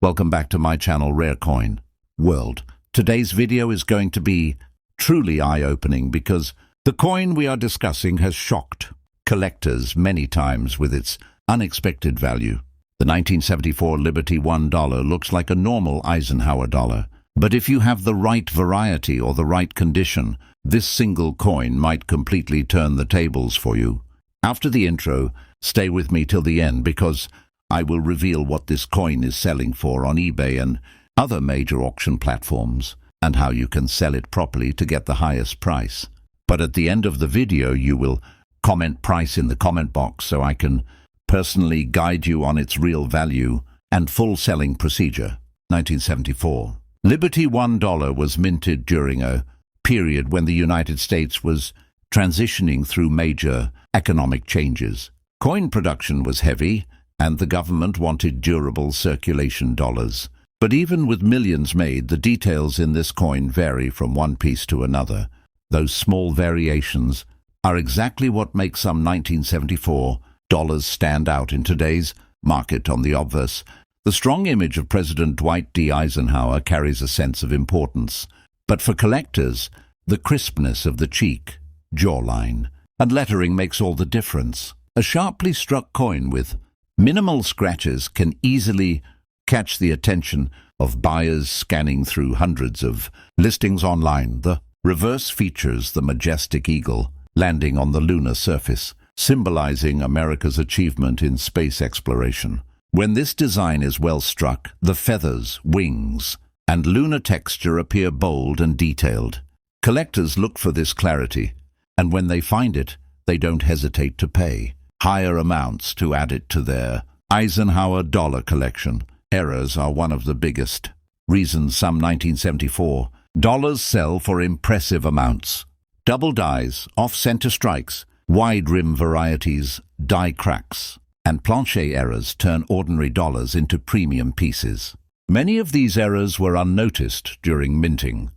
Welcome back to my channel Rare Coin World. Today's video is going to be truly eye-opening because the coin we are discussing has shocked collectors many times with its unexpected value. The 1974 Liberty $1 looks like a normal Eisenhower dollar, but if you have the right variety or the right condition, this single coin might completely turn the tables for you. After the intro, stay with me till the end because I will reveal what this coin is selling for on eBay and other major auction platforms, and how you can sell it properly to get the highest price. But at the end of the video, you will comment price in the comment box so I can personally guide you on its real value and full selling procedure. 1974. Liberty $1 was minted during a period when the United States was transitioning through major economic changes. Coin production was heavy, and the government wanted durable circulation dollars. But even with millions made, the details in this coin vary from one piece to another. Those small variations are exactly what make some 1974 dollars stand out in today's market. On the obverse, the strong image of President Dwight D. Eisenhower carries a sense of importance. But for collectors, the crispness of the cheek, jawline, and lettering makes all the difference. A sharply struck coin with minimal scratches can easily catch the attention of buyers scanning through hundreds of listings online. The reverse features the majestic eagle landing on the lunar surface, symbolizing America's achievement in space exploration. When this design is well struck, the feathers, wings, and lunar texture appear bold and detailed. Collectors look for this clarity, and when they find it, they don't hesitate to pay higher amounts to add it to their Eisenhower dollar collection. Errors are one of the biggest reasons some 1974 dollars sell for impressive amounts. Double dies, off-center strikes, wide rim varieties, die cracks, and planche errors turn ordinary dollars into premium pieces. Many of these errors were unnoticed during minting,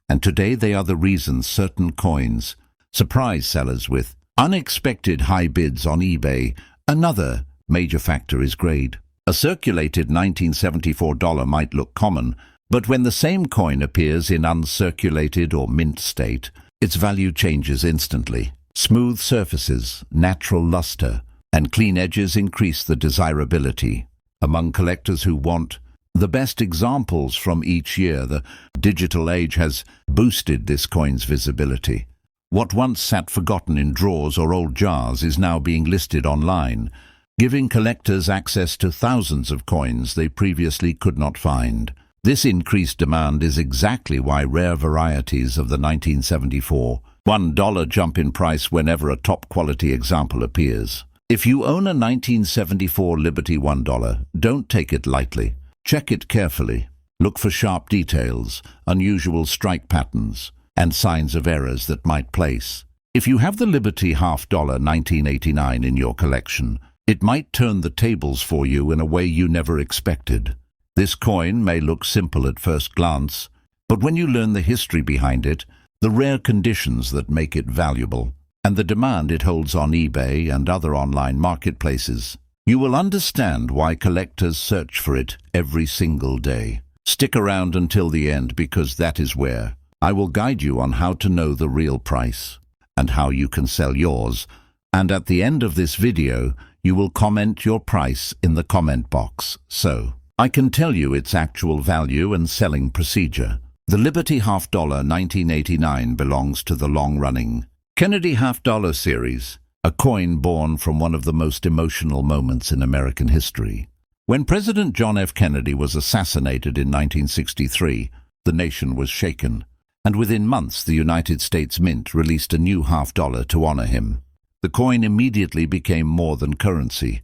and today they are the reason certain coins surprise sellers with unexpected high bids on eBay. Another major factor is grade. A circulated 1974 dollar might look common, but when the same coin appears in uncirculated or mint state, its value changes instantly. Smooth surfaces, natural luster, and clean edges increase the desirability. Among collectors who want the best examples from each year, the digital age has boosted this coin's visibility. What once sat forgotten in drawers or old jars is now being listed online, giving collectors access to thousands of coins they previously could not find. This increased demand is exactly why rare varieties of the 1974 $1 jump in price whenever a top-quality example appears. If you own a 1974 Liberty $1, don't take it lightly. Check it carefully. Look for sharp details, unusual strike patterns, and signs of errors that might place. If you have the Liberty $1 1989 in your collection, it might turn the tables for you in a way you never expected. This coin may look simple at first glance, but when you learn the history behind it, the rare conditions that make it valuable, and the demand it holds on eBay and other online marketplaces, you will understand why collectors search for it every single day. Stick around until the end because that is where I will guide you on how to know the real price and how you can sell yours. And at the end of this video, you will comment your price in the comment box, so I can tell you its actual value and selling procedure. The Liberty $1 1989 belongs to the long-running Kennedy $1 series, a coin born from one of the most emotional moments in American history. When President John F. Kennedy was assassinated in 1963, the nation was shaken, and within months the United States Mint released a new $1 to honor him. The coin immediately became more than currency.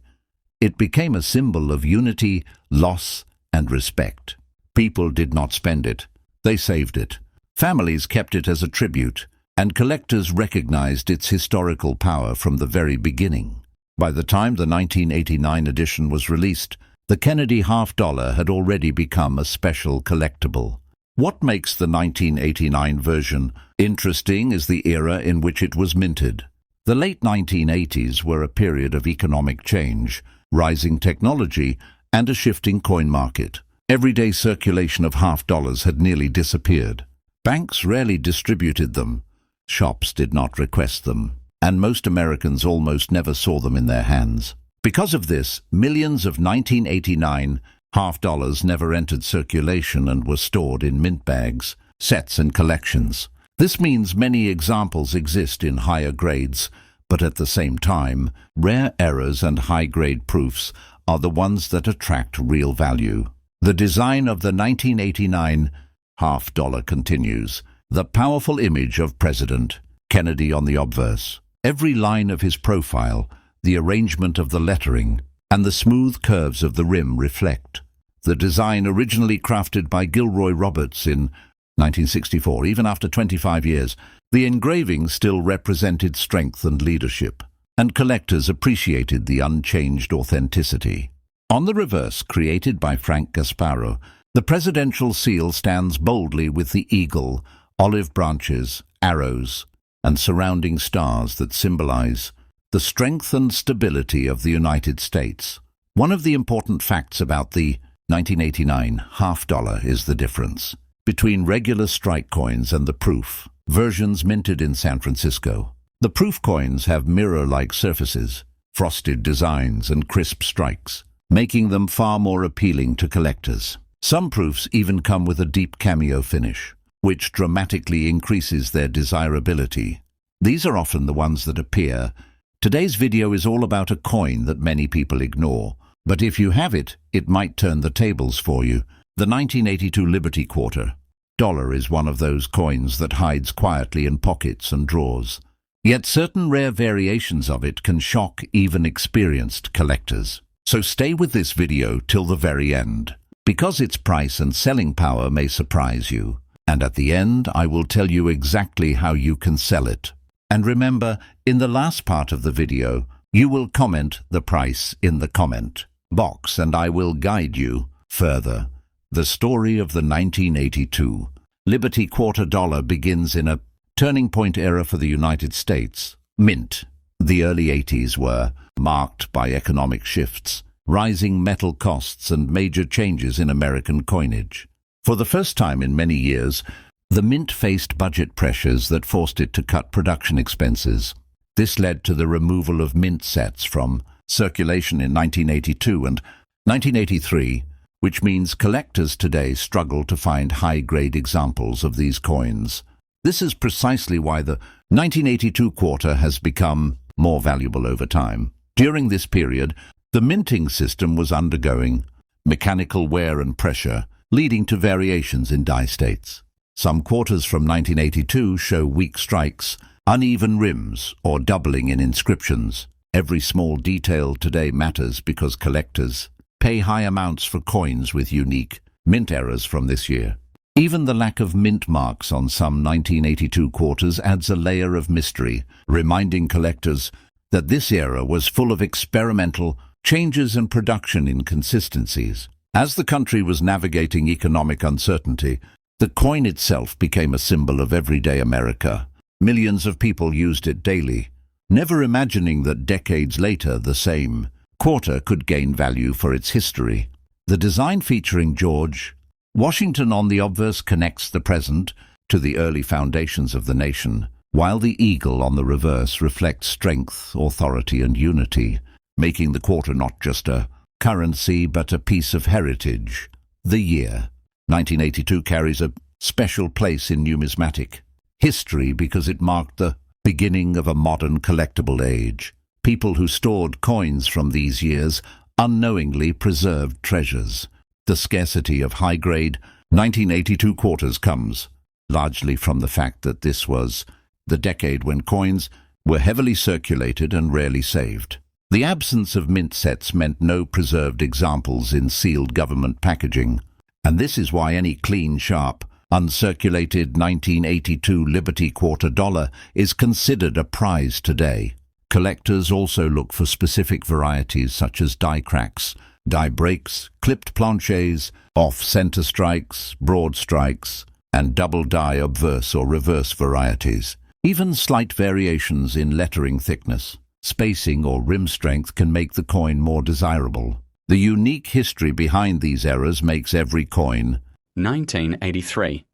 It became a symbol of unity, loss, and respect. People did not spend it. They saved it. Families kept it as a tribute, and collectors recognized its historical power from the very beginning. By the time the 1989 edition was released, the Kennedy $1 had already become a special collectible. What makes the 1989 version interesting is the era in which it was minted. The late 1980s were a period of economic change, rising technology, and a shifting coin market. Everyday circulation of half-dollars had nearly disappeared. Banks rarely distributed them. Shops did not request them, and most Americans almost never saw them in their hands. Because of this, millions of 1989 half-dollars never entered circulation and were stored in mint bags, sets and collections. This means many examples exist in higher grades, but at the same time, rare errors and high-grade proofs are the ones that attract real value. The design of the 1989 half-dollar continues. The powerful image of President Kennedy on the obverse. Every line of his profile, the arrangement of the lettering, and the smooth curves of the rim reflect. The design, originally crafted by Gilroy Roberts in 1964, even after 25 years, the engraving still represented strength and leadership, and collectors appreciated the unchanged authenticity. On the reverse, created by Frank Gasparo, the presidential seal stands boldly with the eagle, olive branches, arrows, and surrounding stars that symbolize the strength and stability of the United States. One of the important facts about the 1989 half-dollar is the difference between regular strike coins and the proof, versions minted in San Francisco. The proof coins have mirror-like surfaces, frosted designs, and crisp strikes, making them far more appealing to collectors. Some proofs even come with a deep cameo finish, which dramatically increases their desirability. These are often the ones that appear. Today's video is all about a coin that many people ignore, but if you have it, it might turn the tables for you. The 1982 Liberty Quarter dollar is one of those coins that hides quietly in pockets and drawers. Yet certain rare variations of it can shock even experienced collectors. So stay with this video till the very end, because its price and selling power may surprise you. And at the end, I will tell you exactly how you can sell it. And remember, in the last part of the video, you will comment the price in the comment box, and I will guide you further. The story of the 1982 Liberty Quarter dollar begins in a turning point era for the United States. Mint. The early 80s were marked by economic shifts, rising metal costs, and major changes in American coinage. For the first time in many years, the mint faced budget pressures that forced it to cut production expenses. This led to the removal of mint sets from circulation in 1982 and 1983, which means collectors today struggle to find high-grade examples of these coins. This is precisely why the 1982 quarter has become more valuable over time. During this period, the minting system was undergoing mechanical wear and pressure, leading to variations in die states. Some quarters from 1982 show weak strikes, uneven rims, or doubling in inscriptions. Every small detail today matters because collectors pay high amounts for coins with unique mint errors from this year. Even the lack of mint marks on some 1982 quarters adds a layer of mystery, reminding collectors that this era was full of experimental changes and production inconsistencies. As the country was navigating economic uncertainty, the coin itself became a symbol of everyday America. Millions of people used it daily, never imagining that decades later the same quarter could gain value for its history. The design featuring George Washington on the obverse connects the present to the early foundations of the nation, while the eagle on the reverse reflects strength, authority, and unity, making the quarter not just a currency but a piece of heritage. The year 1982 carries a special place in numismatic history because it marked the beginning of a modern collectible age. People who stored coins from these years unknowingly preserved treasures. The scarcity of high-grade 1982 quarters comes largely from the fact that this was the decade when coins were heavily circulated and rarely saved. The absence of mint sets meant no preserved examples in sealed government packaging, and this is why any clean, sharp, uncirculated 1982 Liberty Quarter dollar is considered a prize today. Collectors also look for specific varieties such as die cracks, die breaks, clipped planchets, off-center strikes, broad strikes, and double die obverse or reverse varieties. Even slight variations in lettering thickness, spacing, or rim strength can make the coin more desirable. The unique history behind these errors makes every coin. 1983.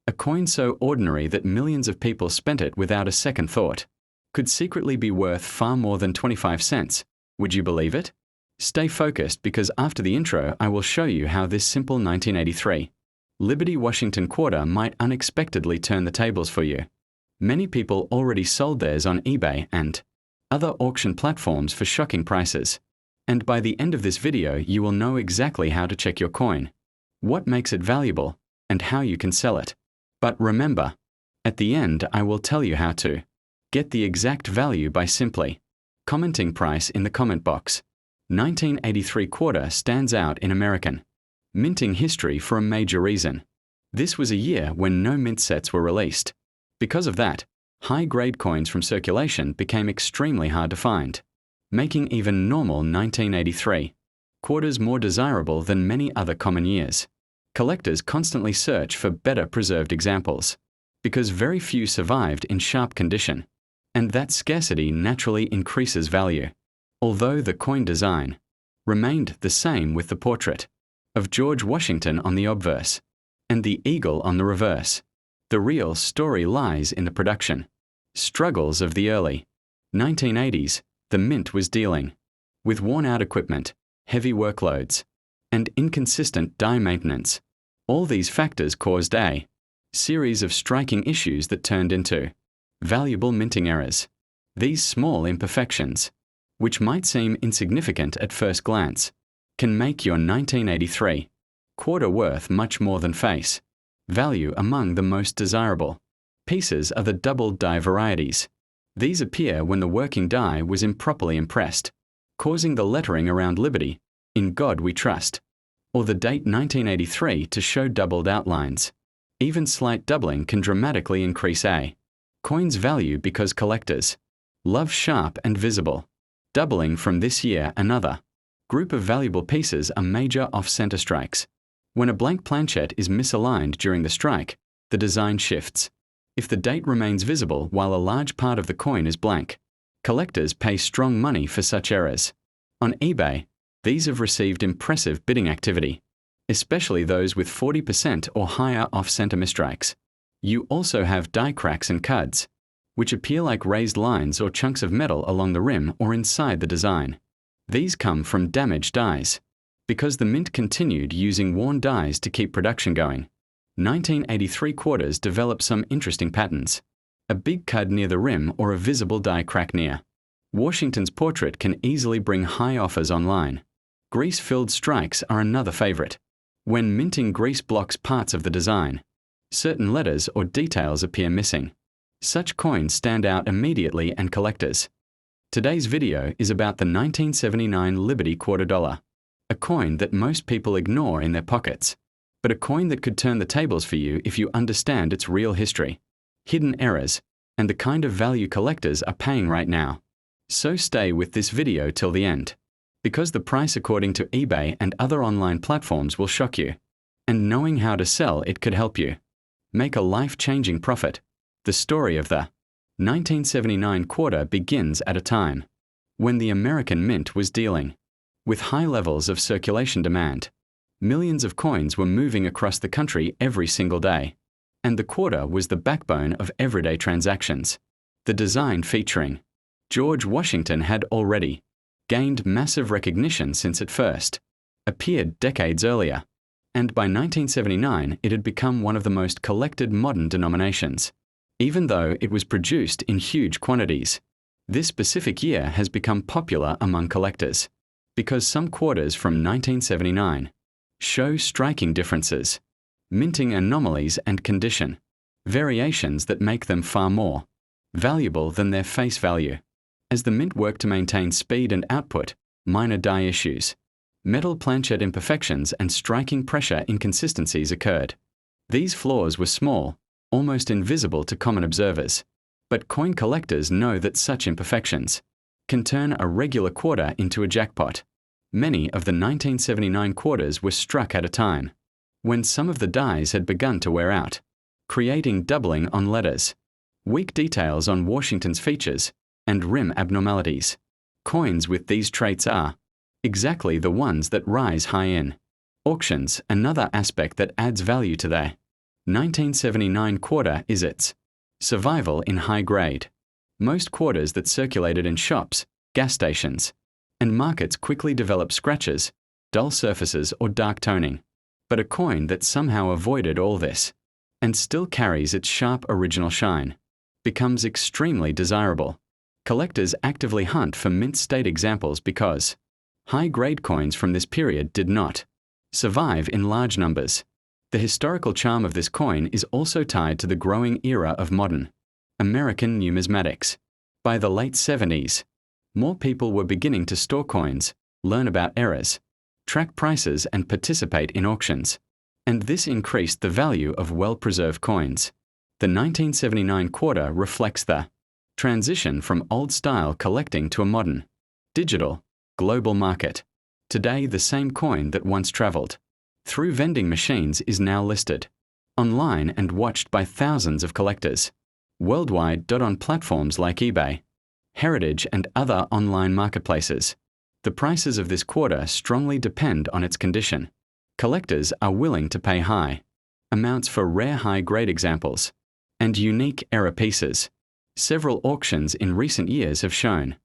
A coin so ordinary that millions of people spent it without a second thought. Could secretly be worth far more than 25 cents. Would you believe it? Stay focused because after the intro I will show you how this simple 1983 Liberty Washington quarter might unexpectedly turn the tables for you. Many people already sold theirs on eBay and other auction platforms for shocking prices. And by the end of this video you will know exactly how to check your coin, what makes it valuable, and how you can sell it. But remember, at the end I will tell you how to get the exact value by simply commenting price in the comment box. 1983 quarter stands out in American minting history for a major reason. This was a year when no mint sets were released. Because of that, high-grade coins from circulation became extremely hard to find, making even normal 1983 quarters more desirable than many other common years. Collectors constantly search for better preserved examples, because very few survived in sharp condition, and that scarcity naturally increases value. Although the coin design remained the same with the portrait of George Washington on the obverse and the eagle on the reverse, the real story lies in the production struggles of the early 1980s. The mint was dealing with worn-out equipment, heavy workloads, and inconsistent die maintenance. All these factors caused a series of striking issues that turned into valuable minting errors. These small imperfections, which might seem insignificant at first glance, can make your 1983 quarter worth much more than face value. Among the most desirable pieces are the double die varieties. These appear when the working die was improperly impressed, causing the lettering around Liberty, "In God We Trust," or the date 1983 to show doubled outlines. Even slight doubling can dramatically increase a coin's value because collectors love sharp and visible doubling. From this year, another group of valuable pieces are major off-center strikes. When a blank planchet is misaligned during the strike, the design shifts. If the date remains visible while a large part of the coin is blank, collectors pay strong money for such errors. On eBay, these have received impressive bidding activity, especially those with 40% or higher off-center misstrikes. You also have die cracks and cuds, which appear like raised lines or chunks of metal along the rim or inside the design. These come from damaged dies, because the mint continued using worn dies to keep production going. 1983 quarters develop some interesting patterns. A big cud near the rim or a visible die crack near Washington's portrait can easily bring high offers online. Grease-filled strikes are another favorite. When minting, grease blocks parts of the design. Certain letters or details appear missing. Such coins stand out immediately and collectors. Today's video is about the 1979 Liberty quarter dollar, a coin that most people ignore in their pockets, but a coin that could turn the tables for you if you understand its real history, hidden errors, and the kind of value collectors are paying right now. So stay with this video till the end, because the price according to eBay and other online platforms will shock you, and knowing how to sell it could help you make a life-changing profit. The story of the 1979 quarter begins at a time when the American mint was dealing with high levels of circulation demand. Millions of coins were moving across the country every single day, and the quarter was the backbone of everyday transactions. The design featuring George Washington had already gained massive recognition since it first appeared decades earlier, and by 1979 it had become one of the most collected modern denominations. Even though it was produced in huge quantities, this specific year has become popular among collectors because some quarters from 1979 show striking differences, minting anomalies and condition variations that make them far more valuable than their face value. As the mint worked to maintain speed and output, minor die issues, metal planchet imperfections, and striking pressure inconsistencies occurred. These flaws were small, almost invisible to common observers, but coin collectors know that such imperfections can turn a regular quarter into a jackpot. Many of the 1979 quarters were struck at a time when some of the dies had begun to wear out, creating doubling on letters, weak details on Washington's features, and rim abnormalities. Coins with these traits are exactly the ones that rise high in. Auctions, another aspect that adds value to their 1979 quarter is its survival in high grade. Most quarters that circulated in shops, gas stations, and markets quickly develop scratches, dull surfaces, or dark toning. But a coin that somehow avoided all this and still carries its sharp original shine becomes extremely desirable. Collectors actively hunt for mint state examples because high-grade coins from this period did not survive in large numbers. The historical charm of this coin is also tied to the growing era of modern American numismatics. By the late 70s, more people were beginning to store coins, learn about errors, track prices, and participate in auctions. And this increased the value of well-preserved coins. The 1979 quarter reflects the transition from old-style collecting to a modern, digital, global market. Today, the same coin that once traveled through vending machines is now listed online and watched by thousands of collectors worldwide. On platforms like eBay, Heritage, and other online marketplaces, the prices of this quarter strongly depend on its condition. Collectors are willing to pay high amounts for rare high-grade examples and unique error pieces. Several auctions in recent years have shown